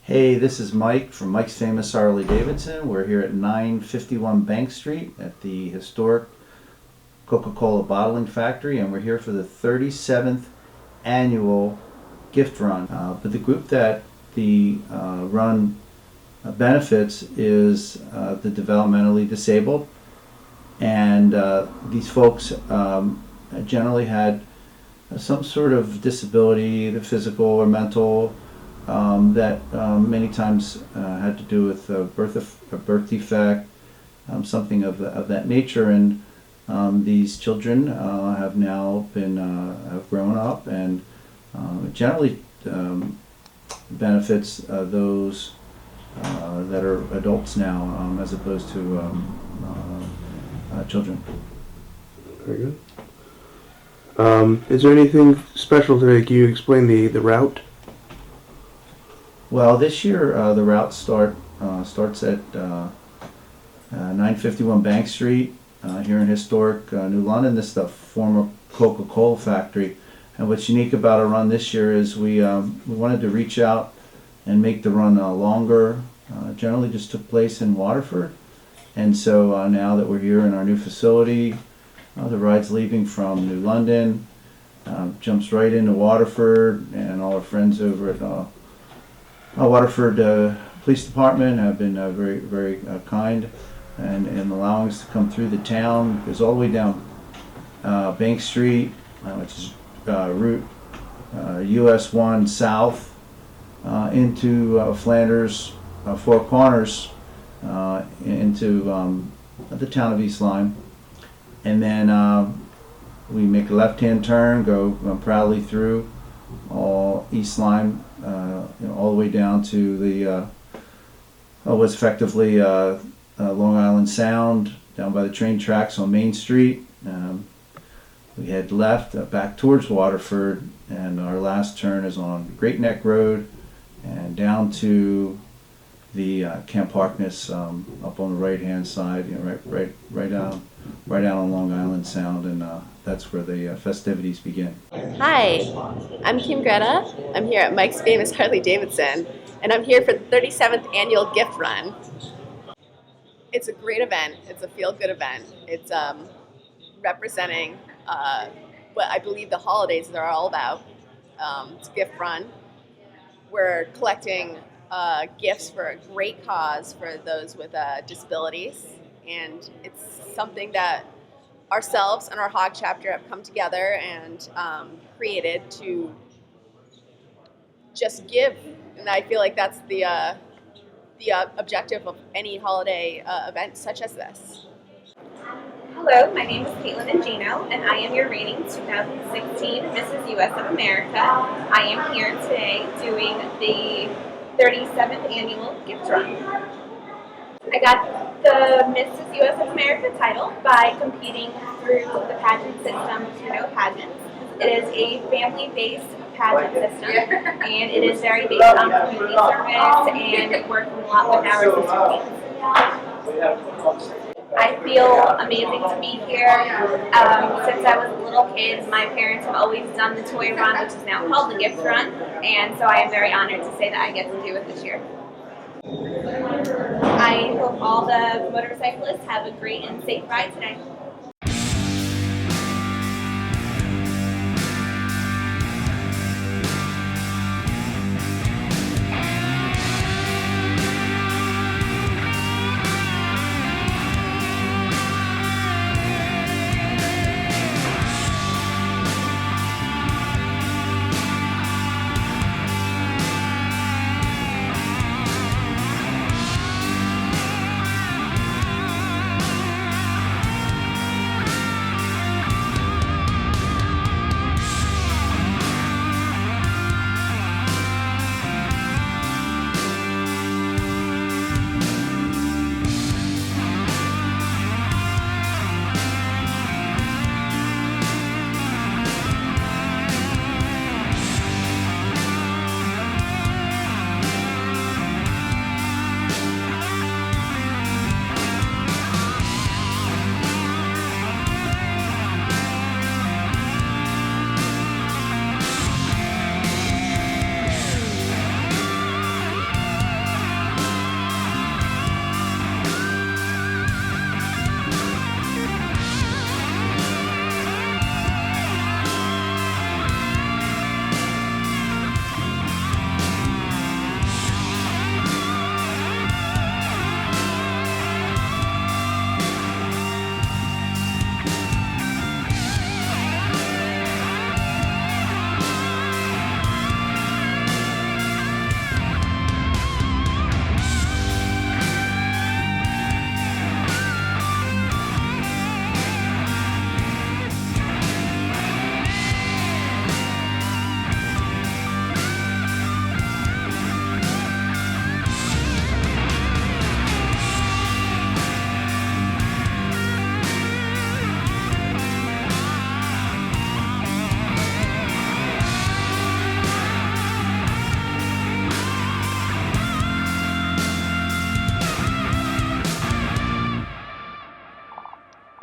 Hey, this is Mike from Mike's Famous Harley Davidson. We're here at 951 Bank Street at the historic Coca-Cola bottling factory, and we're here for the 37th annual gift run. But the group that the run benefits is the developmentally disabled, and these folks generally had some sort of disability, the physical or mental, that many times had to do with a birth defect, something of that nature. And these children have now been have grown up, and generally benefits those that are adults now, as opposed to children. Very good. Is there anything special today? Can you explain the route? Well, this year the route starts at 951 Bank Street here in historic New London. This is the former Coca-Cola factory. And what's unique about our run this year is we wanted to reach out and make the run longer. Generally just took place in Waterford. And so now that we're here in our new facility, the ride's leaving from New London, jumps right into Waterford, and all our friends over at Waterford Police Department have been very, very kind and allowing us to come through the town. It goes all the way down Bank Street, which is route US 1 south, into Flanders, Four Corners, into the town of East Lyme. And then we make a left-hand turn, go proudly through all East Lyme, all the way down to the what's effectively Long Island Sound, down by the train tracks on Main Street. We head left back towards Waterford, and our last turn is on Great Neck Road and down to the Camp Harkness up on the right-hand side, right down on Long Island Sound, and that's where the festivities begin. Hi, I'm Kim Greta. I'm here at Mike's Famous Harley Davidson, and I'm here for the 37th annual gift run. It's a great event. It's a feel-good event. It's representing what I believe the holidays are all about. It's a gift run. We're collecting gifts for a great cause for those with disabilities, and it's something that ourselves and our Hog chapter have come together and created to just give, and I feel like that's the objective of any holiday event such as this. Hello, my name is Caitlin and Gino, and I am your reigning 2016 Mrs. US of America. I am here today doing the 37th annual gift run. I got the Mrs. U.S. of America title by competing through the pageant system to know pageants. It is a family-based pageant system, and it is very based on community service and working a lot with our sister teams. I feel amazing to be here. Since I was a little kid, my parents have always done the toy run, which is now called the gift run, and so I am very honored to say that I get to do it this year. I hope all the motorcyclists have a great and safe ride today.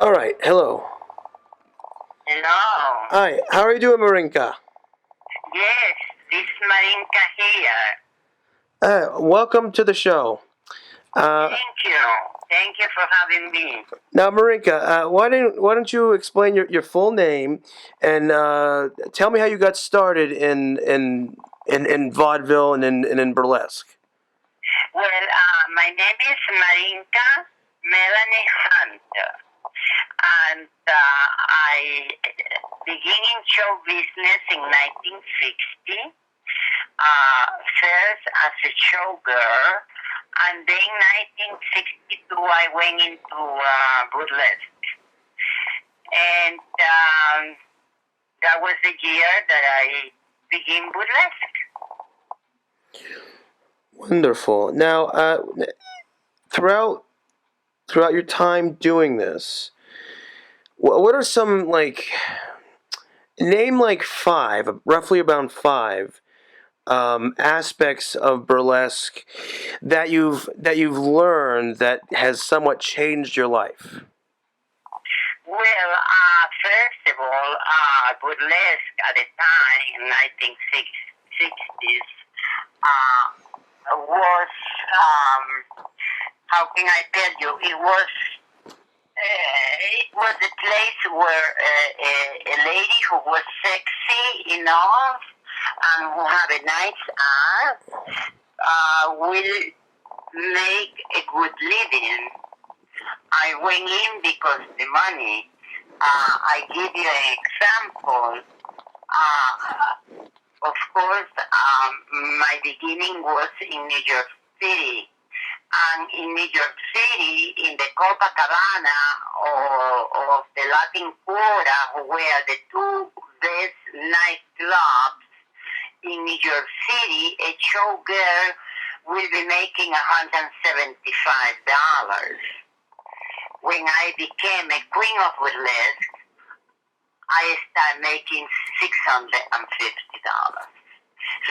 All right. Hello. Hello. Hi. How are you doing, Marinka? Yes, this is Marinka here. Welcome to the show. Thank you. Thank you for having me. Now, Marinka, why don't you explain your full name and tell me how you got started in vaudeville and in burlesque? Well, my name is Marinka Melanie Hunt, and I began in show business in 1960. First as a showgirl, and then 1962 I went into burlesque. And that was the year that I began burlesque. Wonderful. Now, throughout your time doing this, what are some name five, roughly about five aspects of burlesque that you've learned that has somewhat changed your life? Well, first of all, burlesque at the time in 1960s was, how can I tell you, it was a place where a lady who was sexy enough and who had a nice ass will make a good living. I went in because the money. I give you an example. Of course, my beginning was in New York City. And in New York City, in the Copacabana of the Latin Quarter, were the two best nightclubs in New York City, a showgirl will be making $175. when I became a queen of burlesque, I started making $650.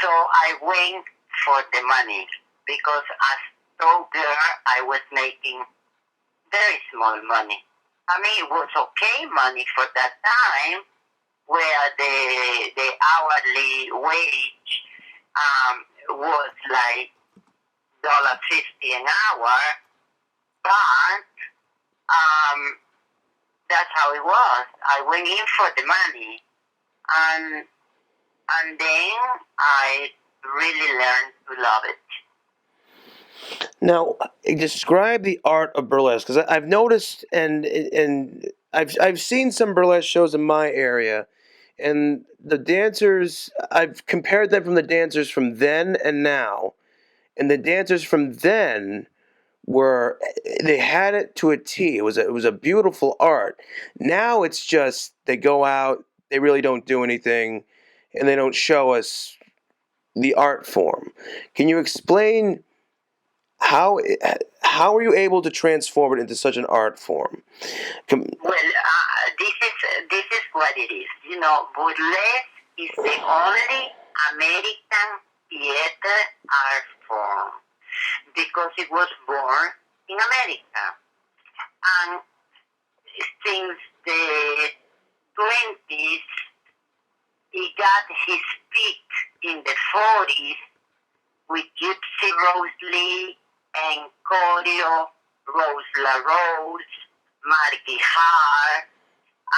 So I went for the money because as told girl, I was making very small money. I mean, it was okay money for that time, where the hourly wage was like $1.50 an hour, but that's how it was. I went in for the money, and then I really learned to love it. Now, describe the art of burlesque, because I've noticed and I've seen some burlesque shows in my area, and the dancers, I've compared them from the dancers from then and now, and the dancers from then were, they had it to a T. It was a beautiful art. Now it's just they go out, they really don't do anything, and they don't show us the art form. Can you explain how how are you able to transform it into such an art form? Well, this is what it is. You know, burlesque is the only American theater art form because it was born in America, and since the 20s, he got his peak in the 40s with Gypsy Rose Lee and Choreo, Rose LaRose, Margie Hart,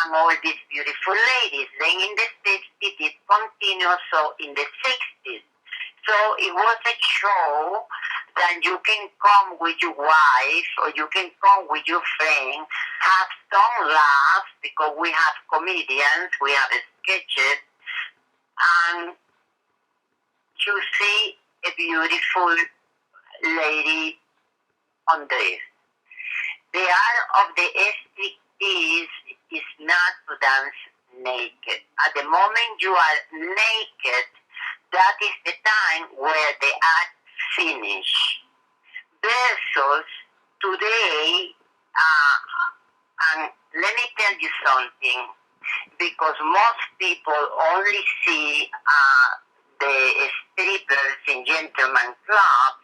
and all these beautiful ladies. Then in the 50s, it continued, so in the 60s. So it was a show that you can come with your wife or you can come with your friend, have some laughs because we have comedians, we have sketches, and you see a beautiful lady on this. The art of the STPs is not to dance naked. At the moment you are naked, that is the time where the act finish. Versus today, and let me tell you something, because most people only see the strippers in gentleman clubs,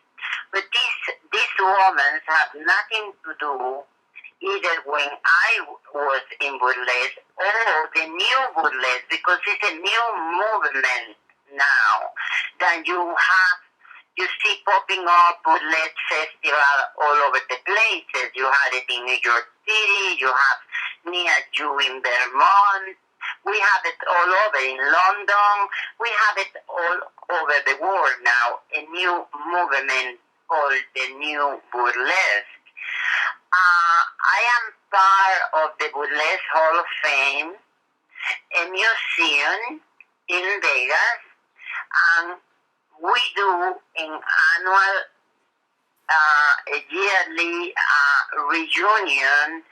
but these women have nothing to do either when I was in burlesque or the new burlesque, because it's a new movement now that you see popping up burlesque festival all over the places. You had it in New York City, you have near you in Vermont, we have it all over in London, we have it all over the world now, a new movement called the New Burlesque. I am part of the Burlesque Hall of Fame, a museum in Vegas, and we do an annual, a yearly reunion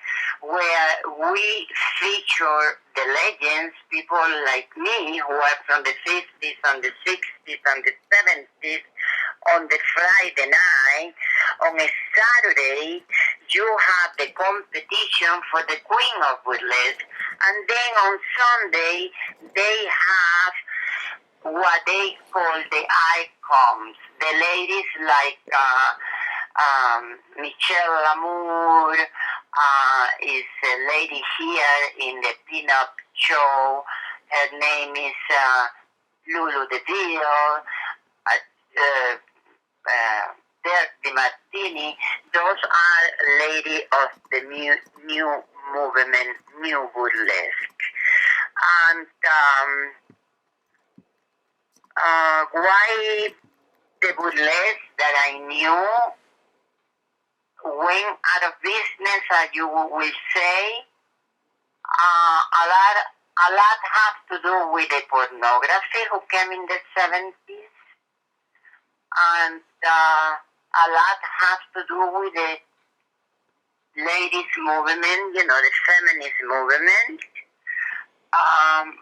where we feature the legends, people like me who are from the 50s and the 60s and the 70s, on the Friday night. On a Saturday, you have the competition for the Queen of Burlesque, and then on Sunday, they have what they call the icons, the ladies like Michelle Lamour is a lady here in the pinup show. Her name is Lulu DeVille, Dirty Martini. Those are ladies of the new movement, New Burlesque. And why the burlesque that I knew went out of business, as you will say, a lot has to do with the pornography who came in the 70s, and a lot has to do with the ladies movement, you know, the feminist movement.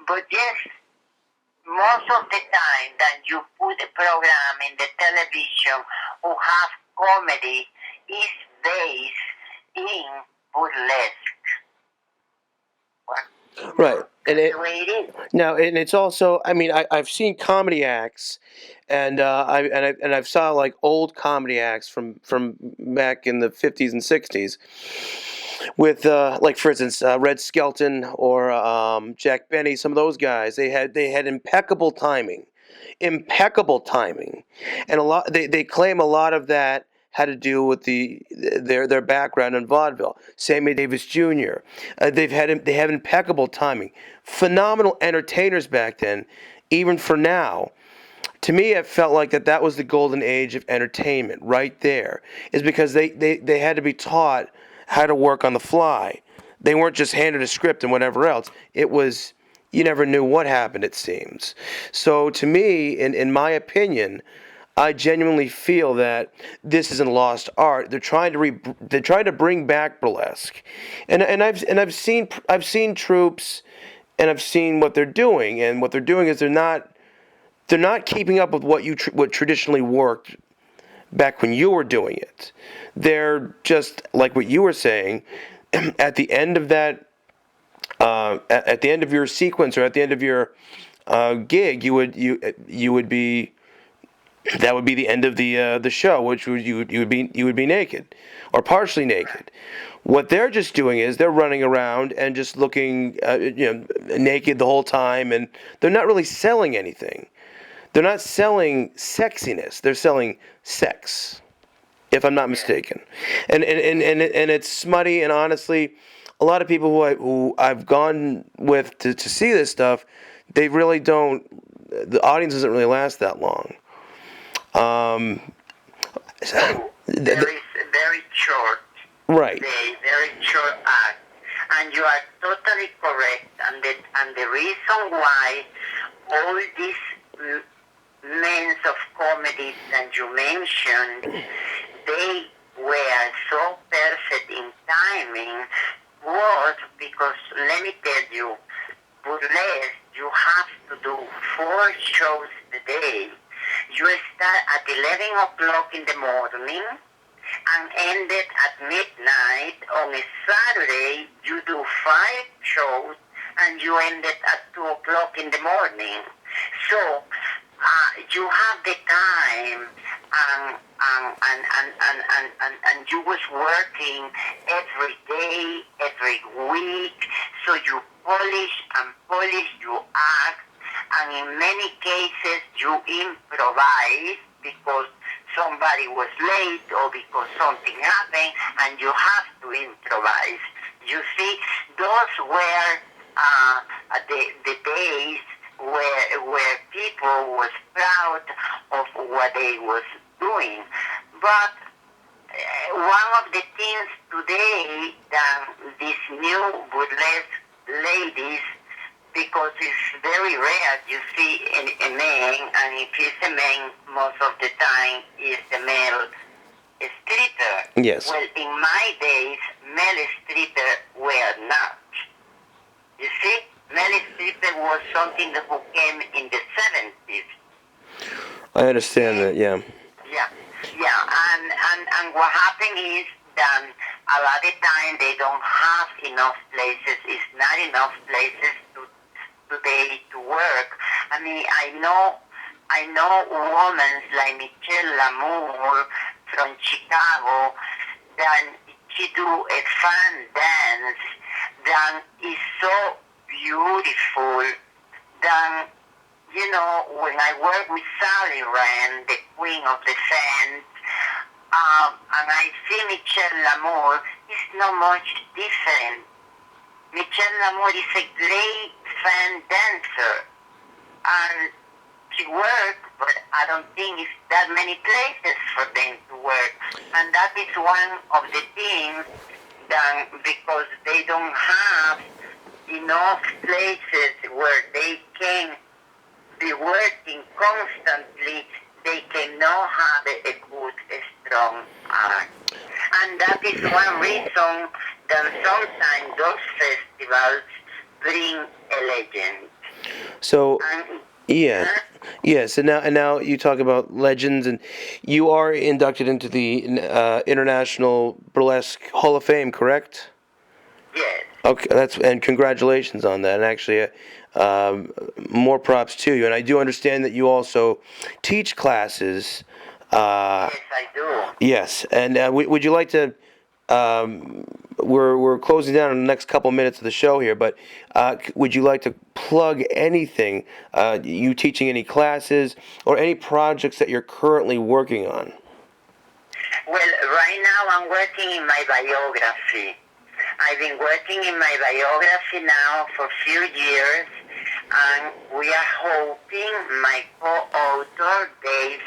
But yes, most of the time that you put a program in the television who have comedy is based in burlesque. Well, Right. And that's the way it is. now, and it's also, I mean, I've seen comedy acts, and I've saw like old comedy acts from back in the 50s and 60s with like for instance Red Skelton or Jack Benny. Some of those guys, they had impeccable timing, and they claim a lot of that had to do with their background in vaudeville. Sammy Davis Jr. They have impeccable timing, phenomenal entertainers back then, even for now. To me, it felt like that was the golden age of entertainment right there, is because they had to be taught how to work on the fly. They weren't just handed a script and whatever else. It was, you never knew what happened, it seems. So to me, in my opinion, I genuinely feel that this is a lost art. They're trying to bring back burlesque, and I've seen troops, and I've seen what they're doing, and what they're doing is they're not keeping up with what traditionally worked back when you were doing it. They're just like what you were saying. At the end of that, at the end of your sequence or at the end of your gig, you would be that would be the end of the show, which you would be naked or partially naked. What they're just doing is they're running around and just looking naked the whole time, and they're not really selling anything. They're not selling sexiness. They're selling sex, if I'm not mistaken. And it's smutty. And honestly, a lot of people who I've gone with to see this stuff, they really don't. The audience doesn't really last that long. Very, very short. Right. Very short act. And you are totally correct. And the reason why all these men of comedies that you mentioned, they were so perfect in timing was because, let me tell you, burlesque, you have to do 4 shows a day. You start at 11 o'clock in the morning and ended at midnight. On a Saturday, you do 5 shows and you ended at 2 o'clock in the morning. So you have the time and you was working every day, every week. So you polish your act, and in many cases you improvise because somebody was late or because something happened, and you have to improvise. You see, those were the days where people was proud of what they was doing. But one of the things today that these new burlesque ladies, because it's very rare you see a man, and if it's a man, most of the time is the male stripper. Yes. Well, in my days, male stripper were not. You see, male stripper was something that came in the 70s. I understand that. Yeah. And what happened is that a lot of time they don't have enough places. It's not enough places today to work. I mean, I know women like Michelle Lamour from Chicago that she do a fan dance that is so beautiful. That, you know, when I work with Sally Rand, the queen of the fans, and I see Michelle Lamour, it's not much different. Michelle Lamour is a great fan dancer, and she works, but I don't think it's that many places for them to work. And that is one of the things that, because they don't have enough places where they can be working constantly, they cannot have a good, strong art. And that is one reason that sometimes those festivals bring a legend. So, And, yeah. Yes, and now you talk about legends, and you are inducted into the International Burlesque Hall of Fame, correct? Yes. Okay, and congratulations on that. And actually, more props to you. And I do understand that you also teach classes. Yes, I do. Yes, and would you like to? We're closing down in the next couple minutes of the show here, but would you like to plug anything? You teaching any classes or any projects that you're currently working on? Well, right now I'm working in my biography. I've been working in my biography now for a few years, and we are hoping, my co-author, Dave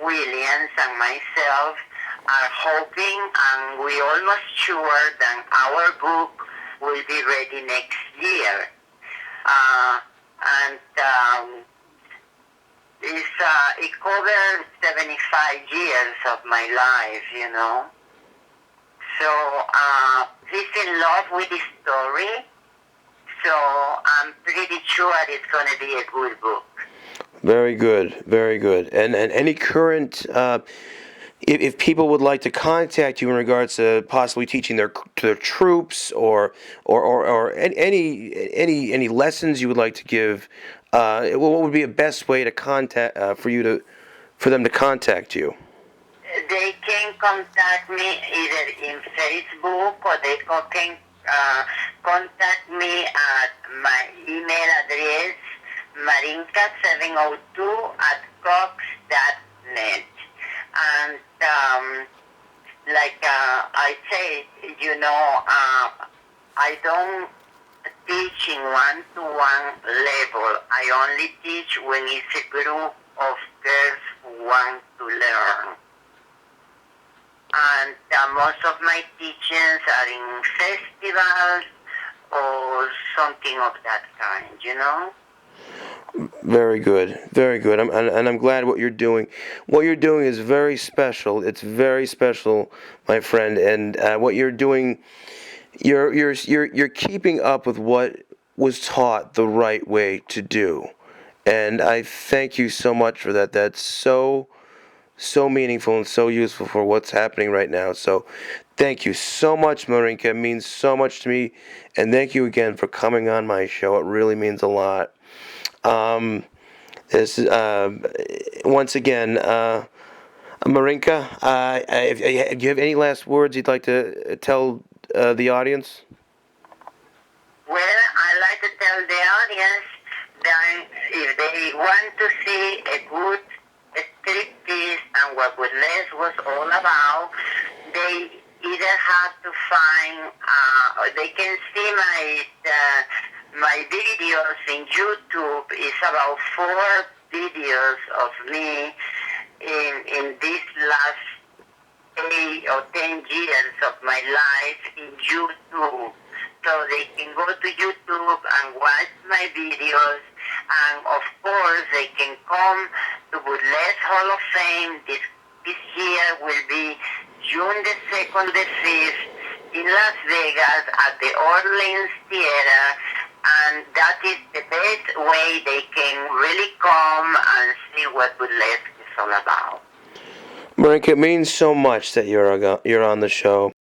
Williams, and myself are hoping, and we're almost sure that our book will be ready next year. And it covers 75 years of my life, you know. So he's in love with the story, so I'm pretty sure it's going to be a good book. Very good, very good. And any current, if people would like to contact you in regards to possibly teaching their troops or any lessons you would like to give, what would be a best way to contact for them to contact you? They can contact me either in Facebook, or they can contact me at my email address, marinka702@cox.net. And like I say, you know, I don't teach in one-to-one level. I only teach when it's a group of girls who want to learn. And most of my teachings are in festivals or something of that kind, you know? Very good, very good. I'm glad what you're doing. What you're doing is very special. It's very special, my friend. And what you're doing, you're keeping up with what was taught the right way to do. And I thank you so much for that. That's so meaningful and so useful for what's happening right now. So thank you so much, Marinka. It means so much to me. And thank you again for coming on my show. It really means a lot. This once again, Marinka, if you have any last words you'd like to tell the audience? Well, I like to tell the audience that if they want to see a good striptease and what Burlesque was all about, they either have to find, or they can see my videos in YouTube. It's about 4 videos of me in these last 8 or 10 years of my life in YouTube. So they can go to YouTube and watch my videos, and of course they can come to Burlesque Hall of Fame. This year will be June the 2nd, the 5th in Las Vegas at the Orleans Theater, and that is the best way they can really come and see what Burlesque is all about. Marinka, it means so much that you're on the show.